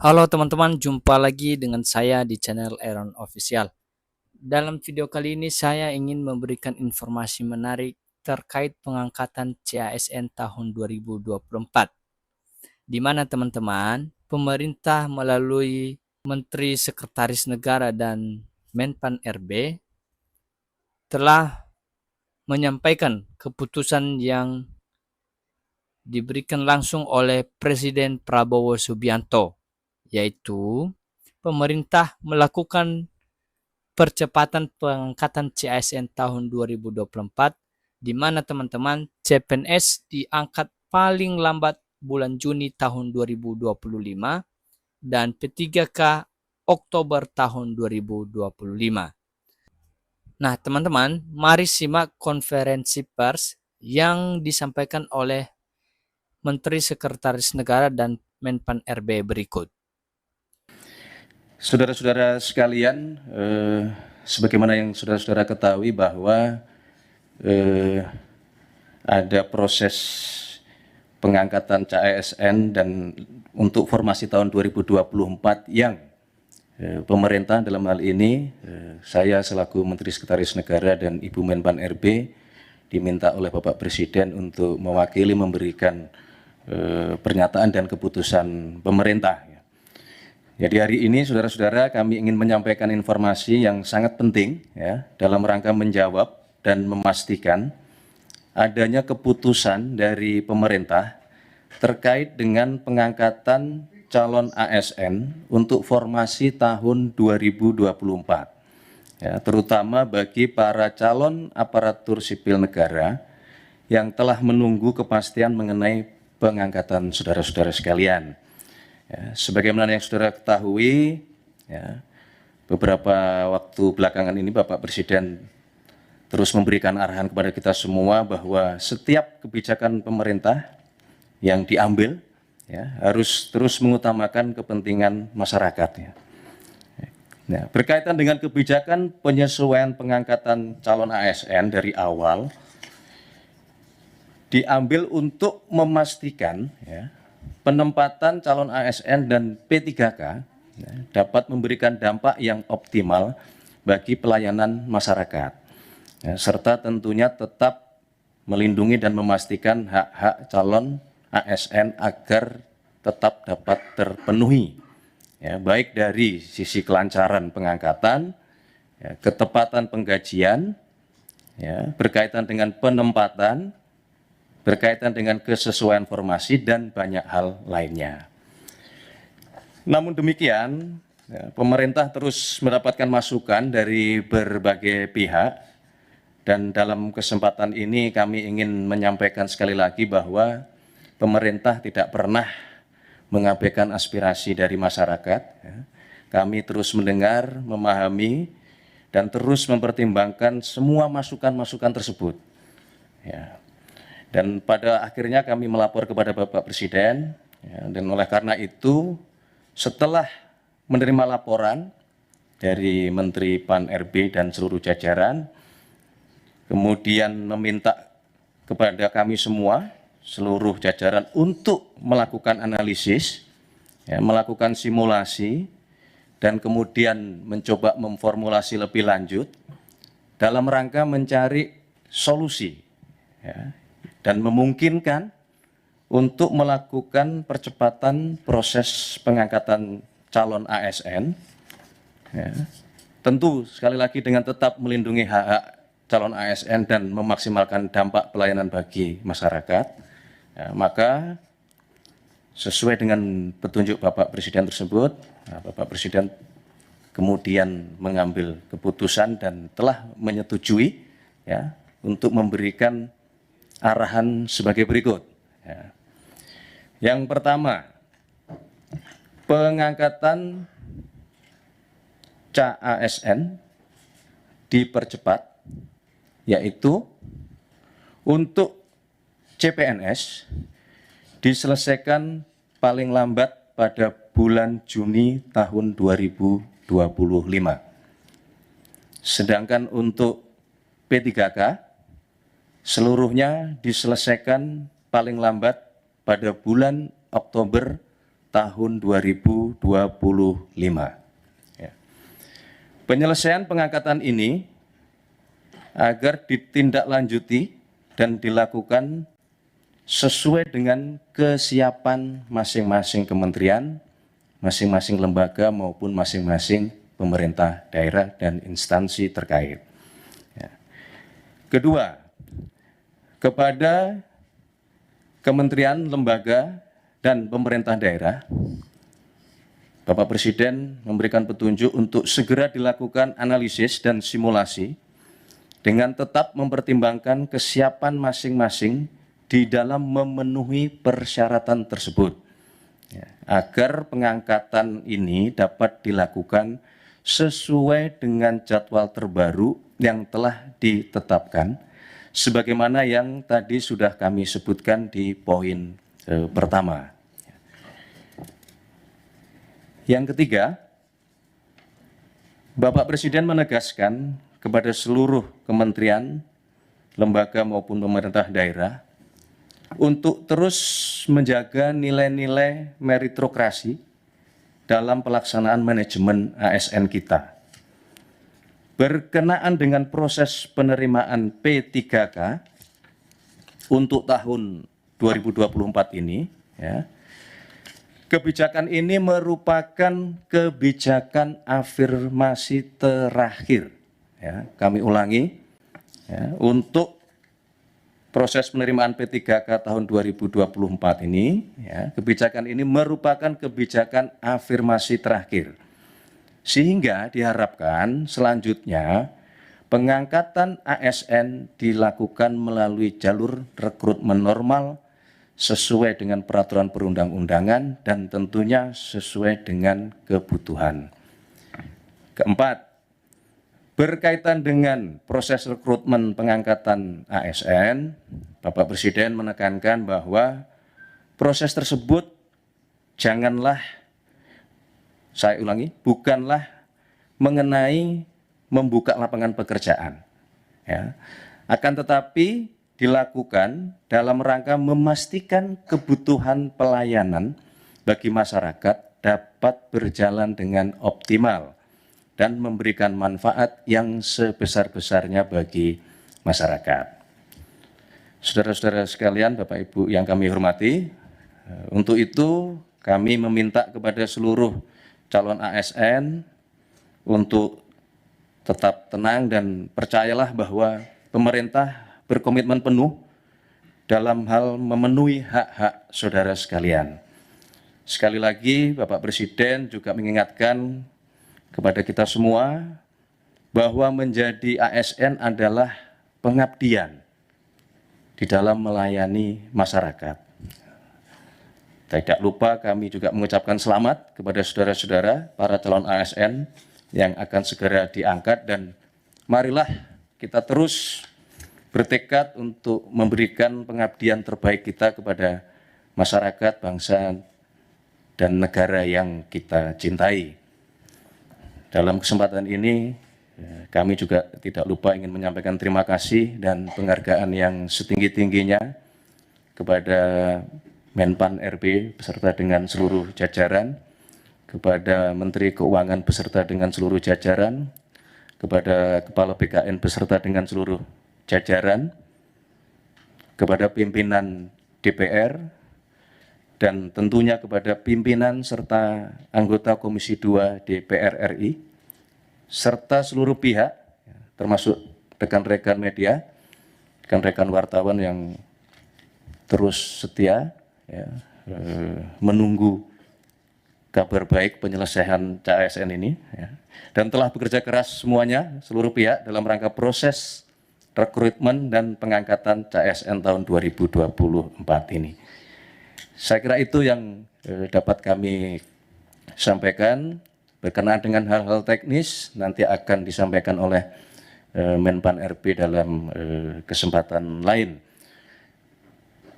Halo teman-teman, jumpa lagi dengan saya di channel Aaron Official. Dalam video kali ini saya ingin memberikan informasi menarik terkait pengangkatan CASN tahun 2024. Di mana teman-teman, pemerintah melalui Menteri Sekretaris Negara dan Menpan RB telah menyampaikan keputusan yang diberikan langsung oleh Presiden Prabowo Subianto, yaitu pemerintah melakukan percepatan pengangkatan CASN tahun 2024, di mana teman-teman CPNS diangkat paling lambat bulan Juni tahun 2025 dan P3K Oktober tahun 2025. Nah teman-teman, mari simak konferensi pers yang disampaikan oleh Menteri Sekretaris Negara dan Menpan RB berikut. Saudara-saudara sekalian, sebagaimana yang saudara-saudara ketahui bahwa ada proses pengangkatan CASN dan untuk formasi tahun 2024 yang pemerintah dalam hal ini saya selaku Menteri Sekretaris Negara dan Ibu Menpan RB diminta oleh Bapak Presiden untuk mewakili memberikan pernyataan dan keputusan pemerintah. Jadi hari ini saudara-saudara kami ingin menyampaikan informasi yang sangat penting ya dalam rangka menjawab dan memastikan adanya keputusan dari pemerintah terkait dengan pengangkatan calon ASN untuk formasi tahun 2024. Ya, terutama bagi para calon aparatur sipil negara yang telah menunggu kepastian mengenai pengangkatan saudara-saudara sekalian. Ya, sebagaimana yang saudara ketahui, ya, beberapa waktu belakangan ini Bapak Presiden terus memberikan arahan kepada kita semua bahwa setiap kebijakan pemerintah yang diambil ya, harus terus mengutamakan kepentingan masyarakat. Ya. Nah, berkaitan dengan kebijakan penyesuaian pengangkatan calon ASN dari awal, diambil untuk memastikan ya, penempatan calon ASN dan P3K ya, dapat memberikan dampak yang optimal bagi pelayanan masyarakat, ya, serta tentunya tetap melindungi dan memastikan hak-hak calon ASN agar tetap dapat terpenuhi, ya, baik dari sisi kelancaran pengangkatan, ya, ketepatan penggajian, ya, berkaitan dengan penempatan, berkaitan dengan kesesuaian formasi dan banyak hal lainnya. Namun demikian, ya, pemerintah terus mendapatkan masukan dari berbagai pihak dan dalam kesempatan ini kami ingin menyampaikan sekali lagi bahwa pemerintah tidak pernah mengabaikan aspirasi dari masyarakat. Ya. Kami terus mendengar, memahami, dan terus mempertimbangkan semua masukan-masukan tersebut. Ya. Dan pada akhirnya kami melapor kepada Bapak Presiden, ya, dan oleh karena itu setelah menerima laporan dari Menteri Pan RB dan seluruh jajaran, kemudian meminta kepada kami semua, seluruh jajaran untuk melakukan analisis, ya, melakukan simulasi, dan kemudian mencoba memformulasi lebih lanjut dalam rangka mencari solusi, ya, dan memungkinkan untuk melakukan percepatan proses pengangkatan calon ASN, ya, tentu sekali lagi dengan tetap melindungi hak-hak calon ASN dan memaksimalkan dampak pelayanan bagi masyarakat, ya, maka sesuai dengan petunjuk Bapak Presiden tersebut, Bapak Presiden kemudian mengambil keputusan dan telah menyetujui, ya, untuk memberikan arahan sebagai berikut. Ya. Yang pertama, pengangkatan CASN dipercepat, yaitu untuk CPNS diselesaikan paling lambat pada bulan Juni tahun 2025. Sedangkan untuk P3K seluruhnya diselesaikan paling lambat pada bulan Oktober tahun 2025. Ya. Penyelesaian pengangkatan ini agar ditindaklanjuti dan dilakukan sesuai dengan kesiapan masing-masing kementerian, masing-masing lembaga maupun masing-masing pemerintah daerah dan instansi terkait. Ya. Kedua, kepada kementerian, lembaga, dan pemerintah daerah, Bapak Presiden memberikan petunjuk untuk segera dilakukan analisis dan simulasi dengan tetap mempertimbangkan kesiapan masing-masing di dalam memenuhi persyaratan tersebut, ya, agar pengangkatan ini dapat dilakukan sesuai dengan jadwal terbaru yang telah ditetapkan, sebagaimana yang tadi sudah kami sebutkan di poin pertama. Yang ketiga, Bapak Presiden menegaskan kepada seluruh kementerian, lembaga maupun pemerintah daerah untuk terus menjaga nilai-nilai meritokrasi dalam pelaksanaan manajemen ASN kita. Berkenaan dengan proses penerimaan P3K untuk tahun 2024 ini, ya, kebijakan ini merupakan kebijakan afirmasi terakhir. Ya, kami ulangi, ya, untuk proses penerimaan P3K tahun 2024 ini, ya, kebijakan ini merupakan kebijakan afirmasi terakhir. Sehingga diharapkan selanjutnya pengangkatan ASN dilakukan melalui jalur rekrutmen normal sesuai dengan peraturan perundang-undangan dan tentunya sesuai dengan kebutuhan. Keempat, berkaitan dengan proses rekrutmen pengangkatan ASN, Bapak Presiden menekankan bahwa proses tersebut janganlah, saya ulangi, bukanlah mengenai membuka lapangan pekerjaan, ya, akan tetapi dilakukan dalam rangka memastikan kebutuhan pelayanan bagi masyarakat dapat berjalan dengan optimal dan memberikan manfaat yang sebesar-besarnya bagi masyarakat. Saudara-saudara sekalian, Bapak Ibu yang kami hormati, untuk itu kami meminta kepada seluruh calon ASN untuk tetap tenang dan percayalah bahwa pemerintah berkomitmen penuh dalam hal memenuhi hak-hak saudara sekalian. Sekali lagi, Bapak Presiden juga mengingatkan kepada kita semua bahwa menjadi ASN adalah pengabdian di dalam melayani masyarakat. Tidak lupa kami juga mengucapkan selamat kepada saudara-saudara para calon ASN yang akan segera diangkat, dan marilah kita terus bertekad untuk memberikan pengabdian terbaik kita kepada masyarakat, bangsa, dan negara yang kita cintai. Dalam kesempatan ini, kami juga tidak lupa ingin menyampaikan terima kasih dan penghargaan yang setinggi-tingginya kepada Menpan RB beserta dengan seluruh jajaran, kepada Menteri Keuangan beserta dengan seluruh jajaran, kepada Kepala BKN beserta dengan seluruh jajaran, kepada pimpinan DPR, dan tentunya kepada pimpinan serta anggota Komisi 2 DPR RI, serta seluruh pihak, termasuk rekan-rekan media, rekan-rekan wartawan yang terus setia, ya, menunggu kabar baik penyelesaian CASN ini, ya, dan telah bekerja keras semuanya, seluruh pihak dalam rangka proses rekrutmen dan pengangkatan CASN tahun 2024 ini. Saya kira itu yang dapat kami sampaikan. Berkenaan dengan hal-hal teknis nanti akan disampaikan oleh Menpan RB dalam kesempatan lain.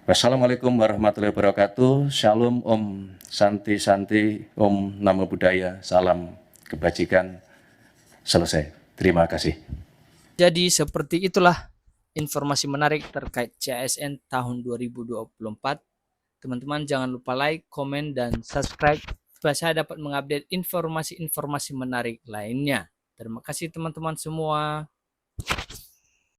Wassalamualaikum warahmatullahi wabarakatuh. Shalom, Om Santi Santi, Om Namo Buddhaya, salam kebajikan. Selesai. Terima kasih. Jadi seperti itulah informasi menarik terkait CASN tahun 2024. Teman-teman jangan lupa like, komen, dan subscribe supaya saya dapat mengupdate informasi-informasi menarik lainnya. Terima kasih teman-teman semua.